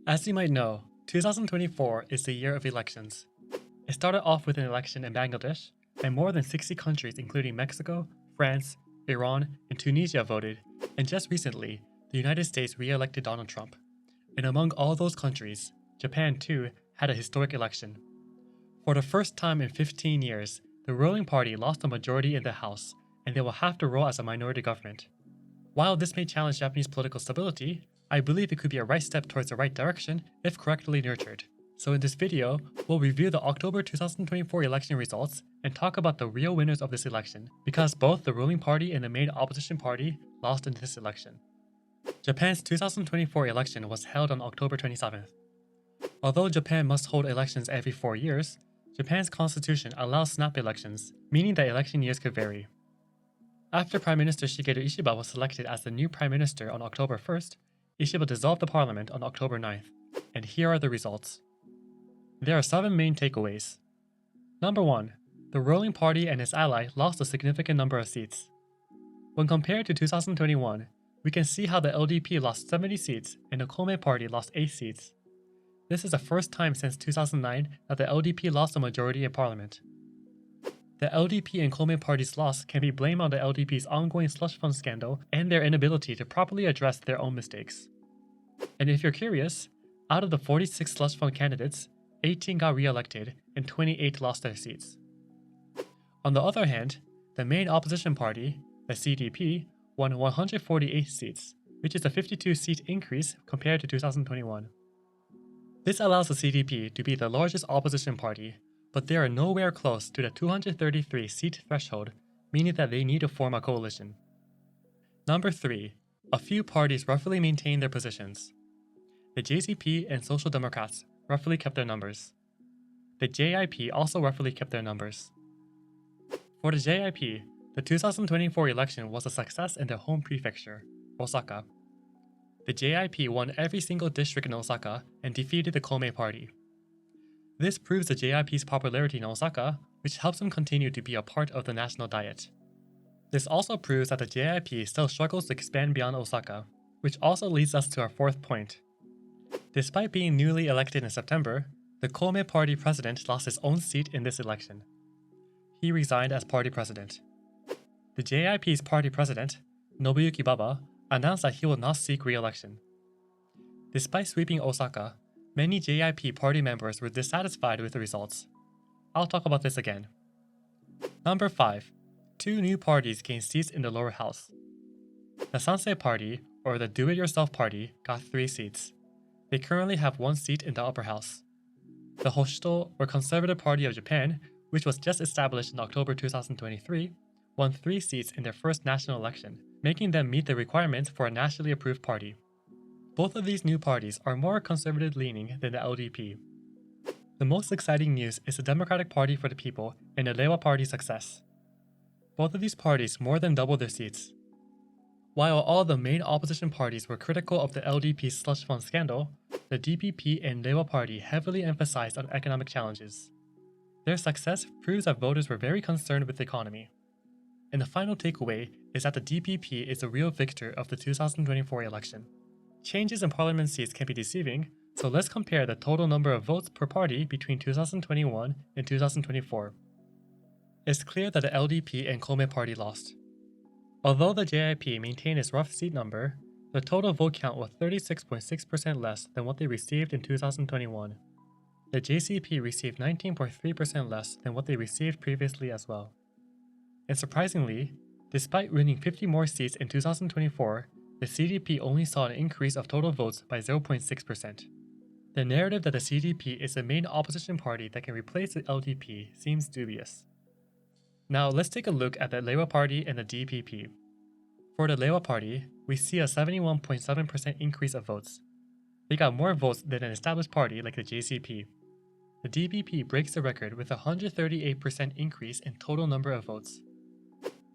As you might know, 2024 is the year of elections. It started off with an election in Bangladesh, and more than 60 countries including Mexico, France, Iran, and Tunisia voted, and just recently, the United States re-elected Donald Trump. And among all those countries, Japan too had a historic election. For the first time in 15 years, the ruling party lost a majority in the House, and they will have to rule as a minority government. While this may challenge Japanese political stability, I believe it could be a right step towards the right direction if correctly nurtured. So in this video, we'll review the October 2024 election results and talk about the real winners of this election, because both the ruling party and the main opposition party lost in this election. Japan's 2024 election was held on October 27th. Although Japan must hold elections every 4 years, Japan's constitution allows snap elections, meaning that election years could vary. After Prime Minister Shigeru Ishiba was selected as the new Prime Minister on October 1st, Ishiba dissolved the parliament on October 9th, and here are the results. There are 7 main takeaways. Number 1. The ruling party and its ally lost a significant number of seats. When compared to 2021, we can see how the LDP lost 70 seats and the Kome party lost 8 seats. This is the first time since 2009 that the LDP lost a majority in parliament. The LDP and Kome party's loss can be blamed on the LDP's ongoing slush fund scandal and their inability to properly address their own mistakes. And if you're curious, out of the 46 slush fund candidates, 18 got re-elected and 28 lost their seats. On the other hand, the main opposition party, the CDP, won 148 seats, which is a 52-seat increase compared to 2021. This allows the CDP to be the largest opposition party, but they are nowhere close to the 233-seat threshold, meaning that they need to form a coalition. Number 3. A few parties roughly maintain their positions. The JCP and Social Democrats roughly kept their numbers. The JIP also roughly kept their numbers. For the JIP, the 2024 election was a success in their home prefecture, Osaka. The JIP won every single district in Osaka and defeated the Kome party. This proves the JIP's popularity in Osaka, which helps them continue to be a part of the national diet. This also proves that the JIP still struggles to expand beyond Osaka, which also leads us to our 4th point. Despite being newly elected in September, the Kome party president lost his own seat in this election. He resigned as party president. The JIP's party president, Nobuyuki Baba, announced that he will not seek re-election. Despite sweeping Osaka, many JIP party members were dissatisfied with the results. I'll talk about this again. Number 5. 2 new parties gained seats in the lower house. The Sansei Party, or the Do-It-Yourself Party, got 3 seats. They currently have 1 seat in the upper house. The Hoshito, or Conservative Party of Japan, which was just established in October 2023, won 3 seats in their first national election, making them meet the requirements for a nationally approved party. Both of these new parties are more conservative-leaning than the LDP. The most exciting news is the Democratic Party for the People and the Reiwa Party's success. Both of these parties more than doubled their seats. While all the main opposition parties were critical of the LDP's slush fund scandal, the DPP and Reiwa Party heavily emphasized on economic challenges. Their success proves that voters were very concerned with the economy. And the final takeaway is that the DPP is the real victor of the 2024 election. Changes in parliament seats can be deceiving, so let's compare the total number of votes per party between 2021 and 2024. It's clear that the LDP and Kome party lost. Although the JIP maintained its rough seat number, the total vote count was 36.6% less than what they received in 2021. The JCP received 19.3% less than what they received previously as well. And surprisingly, despite winning 50 more seats in 2024, the CDP only saw an increase of total votes by 0.6%. The narrative that the CDP is the main opposition party that can replace the LDP seems dubious. Now let's take a look at the Reiwa Party and the DPP. For the Reiwa Party, we see a 71.7% increase of votes. They got more votes than an established party like the JCP. The DPP breaks the record with a 138% increase in total number of votes.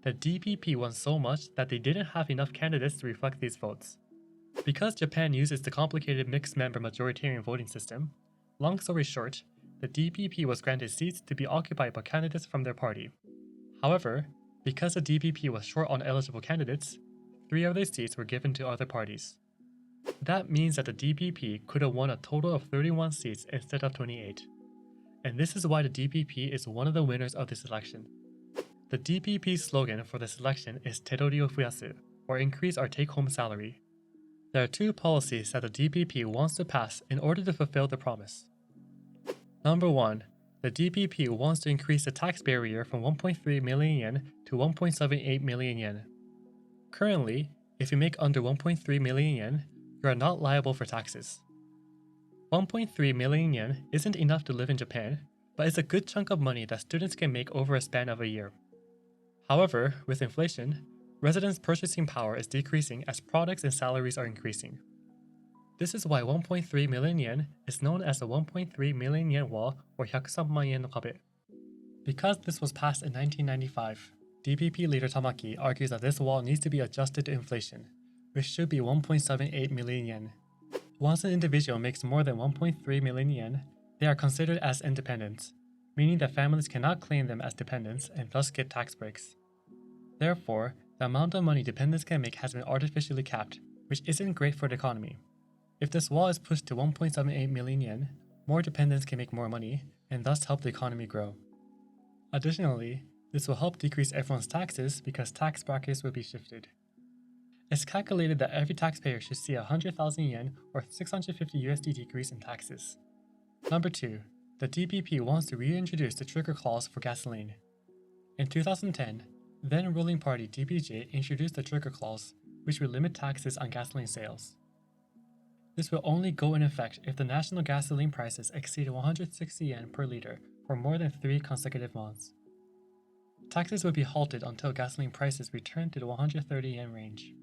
The DPP won so much that they didn't have enough candidates to reflect these votes. Because Japan uses the complicated mixed-member majoritarian voting system, long story short, the DPP was granted seats to be occupied by candidates from their party. However, because the DPP was short on eligible candidates, 3 of their seats were given to other parties. That means that the DPP could have won a total of 31 seats instead of 28. And this is why the DPP is one of the winners of this election. The DPP's slogan for this election is Terori o fuyasu, or increase our take-home salary. There are two policies that the DPP wants to pass in order to fulfill the promise. Number 1. The DPP wants to increase the tax barrier from 1.3 million yen to 1.78 million yen. Currently, if you make under 1.3 million yen, you are not liable for taxes. 1.3 million yen isn't enough to live in Japan, but it's a good chunk of money that students can make over a span of a year. However, with inflation, residents' purchasing power is decreasing as products and salaries are increasing. This is why 1.3 million yen is known as the 1.3 million yen wall or 103万円の壁. Because this was passed in 1995, DPP leader Tamaki argues that this wall needs to be adjusted to inflation, which should be 1.78 million yen. Once an individual makes more than 1.3 million yen, they are considered as independent, meaning that families cannot claim them as dependents and thus get tax breaks. Therefore, the amount of money dependents can make has been artificially capped, which isn't great for the economy. If this wall is pushed to 1.78 million yen, more dependents can make more money, and thus help the economy grow. Additionally, this will help decrease everyone's taxes because tax brackets will be shifted. It's calculated that every taxpayer should see 100,000 yen or 650 USD decrease in taxes. Number 2. The DPP wants to reintroduce the trigger clause for gasoline. In 2010, then ruling party DPJ introduced the trigger clause, which would limit taxes on gasoline sales. This will only go in effect if the national gasoline prices exceed 160 yen per liter for more than 3 consecutive months. Taxes would be halted until gasoline prices return to the 130 yen range.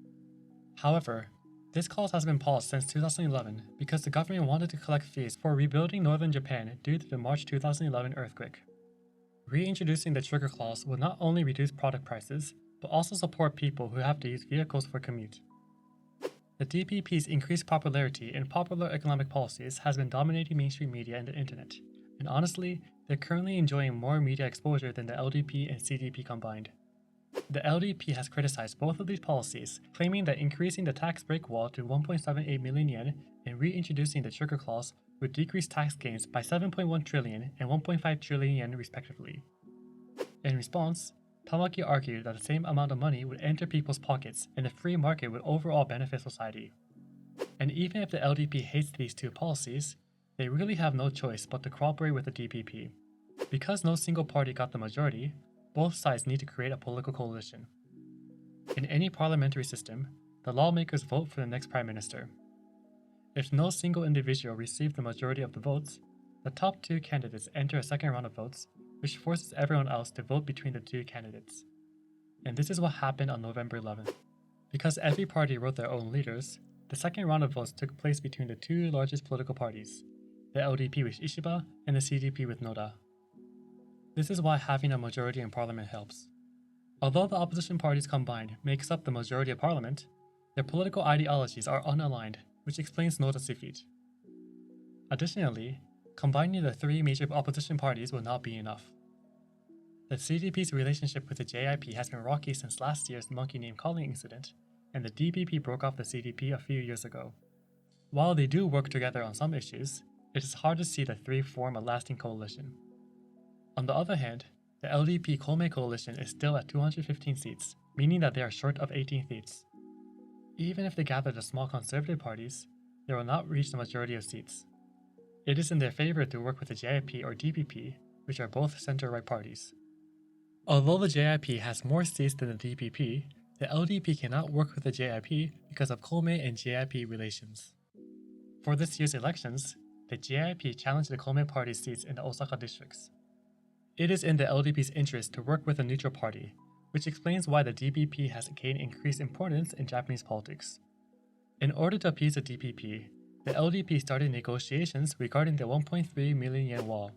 However, this clause has been paused since 2011 because the government wanted to collect fees for rebuilding northern Japan due to the March 2011 earthquake. Reintroducing the trigger clause will not only reduce product prices, but also support people who have to use vehicles for commute. The DPP's increased popularity in popular economic policies has been dominating mainstream media and the internet, and honestly, they're currently enjoying more media exposure than the LDP and CDP combined. The LDP has criticized both of these policies, claiming that increasing the tax break wall to 1.78 million yen and reintroducing the trigger clause would decrease tax gains by 7.1 trillion and 1.5 trillion yen respectively. In response, Tamaki argued that the same amount of money would enter people's pockets and the free market would overall benefit society. And even if the LDP hates these two policies, they really have no choice but to cooperate with the DPP. Because no single party got the majority, both sides need to create a political coalition. In any parliamentary system, the lawmakers vote for the next prime minister. If no single individual received the majority of the votes, the top 2 candidates enter a second round of votes, which forces everyone else to vote between the 2 candidates. And this is what happened on November 11th. Because every party wrote their own leaders, the second round of votes took place between the 2 largest political parties, the LDP with Ishiba and the CDP with Noda. This is why having a majority in parliament helps. Although the opposition parties combined makes up the majority of parliament, their political ideologies are unaligned, which explains Noda's defeat. Additionally, combining the 3 major opposition parties will not be enough. The CDP's relationship with the JIP has been rocky since last year's monkey name calling incident, and the DPP broke off the CDP a few years ago. While they do work together on some issues, it is hard to see the 3 form a lasting coalition. On the other hand, the LDP Komeii coalition is still at 215 seats, meaning that they are short of 18 seats. Even if they gather the small conservative parties, they will not reach the majority of seats. It is in their favor to work with the JIP or DPP, which are both center-right parties. Although the JIP has more seats than the DPP, the LDP cannot work with the JIP because of Komeii and JIP relations. For this year's elections, the JIP challenged the Komeii party's seats in the Osaka districts. It is in the LDP's interest to work with a neutral party, which explains why the DPP has gained increased importance in Japanese politics. In order to appease the DPP, the LDP started negotiations regarding the 1.3 million yen wall.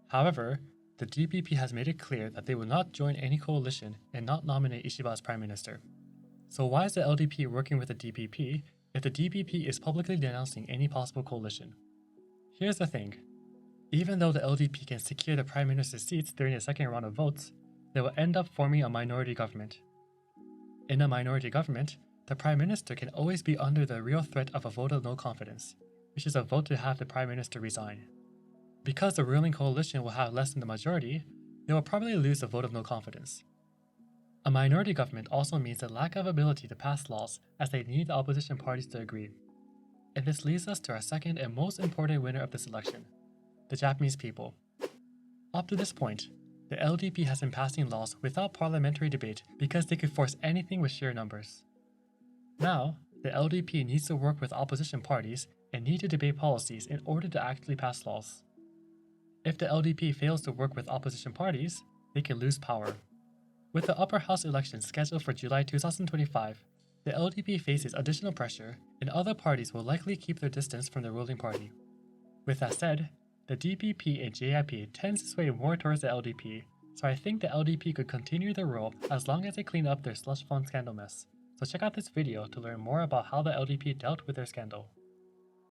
However, the DPP has made it clear that they will not join any coalition and not nominate Ishiba as prime minister. So why is the LDP working with the DPP if the DPP is publicly denouncing any possible coalition? Here's the thing. Even though the LDP can secure the prime minister's seats during the second round of votes, they will end up forming a minority government. In a minority government, The Prime Minister can always be under the real threat of a vote of no confidence, which is a vote to have the Prime Minister resign. Because the ruling coalition will have less than the majority, they will probably lose the vote of no confidence. A minority government also means a lack of ability to pass laws as they need the opposition parties to agree. And this leads us to our second and most important winner of this election, the Japanese people. Up to this point, the LDP has been passing laws without parliamentary debate because they could force anything with sheer numbers. Now, the LDP needs to work with opposition parties and need to debate policies in order to actually pass laws. If the LDP fails to work with opposition parties, they can lose power. With the upper house elections scheduled for July 2025, the LDP faces additional pressure and other parties will likely keep their distance from the ruling party. With that said, the DPP and JIP tends to sway more towards the LDP, so I think the LDP could continue their role as long as they clean up their slush fund scandal mess. So check out this video to learn more about how the LDP dealt with their scandal.